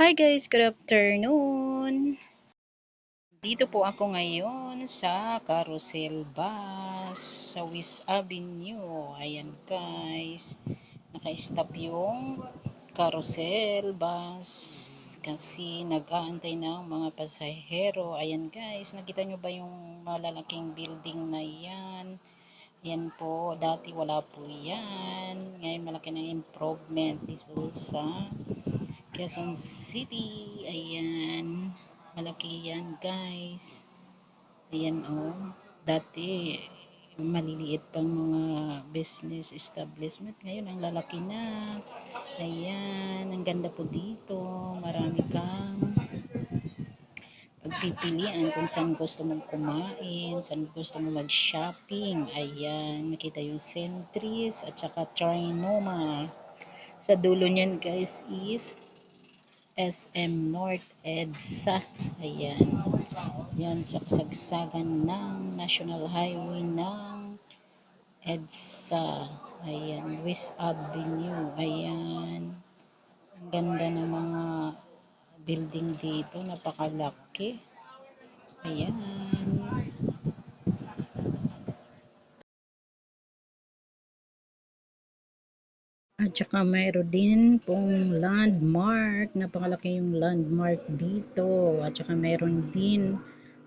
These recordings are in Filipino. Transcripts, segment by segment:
Hi guys, good afternoon. Dito po ako ngayon sa Carousel Bus sa West Avenue. Ayan guys, naka-stop yung Carousel Bus kasi nag-aantay ng mga pasahero. Ayan guys, nakita nyo ba yung malalaking building na yan? Yan po, dati wala po yan. Ngayon malaki ng improvement dito sa Quezon City. Ayan. Malaki yan guys. Ayan oh. Dati maliliit pang mga business establishment. Ngayon ang lalaki na. Ayan. Ang ganda po dito. Marami kang pagpipilian kung saan gusto mong kumain, saan gusto mong mag-shopping. Ayan. Nakita yung Centris at saka Trinoma. Sa dulo niyan guys is SM North EDSA. Ayan. Yan sa kasagsagan ng National Highway ng EDSA. Ayan. West Avenue. Ayan. Ang ganda ng mga building dito. Napakalaki. Ayan. At saka mayroon din pong landmark. Napakalaki yung landmark dito. At saka mayroon din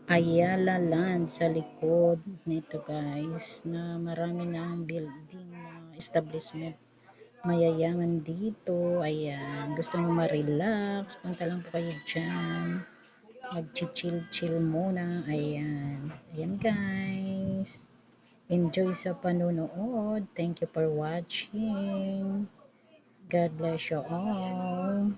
Ayala Land sa likod nito guys. Na marami na ang building na establishment. Mayayaman dito. Ayan. Gusto mo ma-relax. Punta lang po kayo dyan. Mag-chill-chill muna. Ayan. Ayan guys. Enjoy sa panonood. Thank you for watching. God bless you all.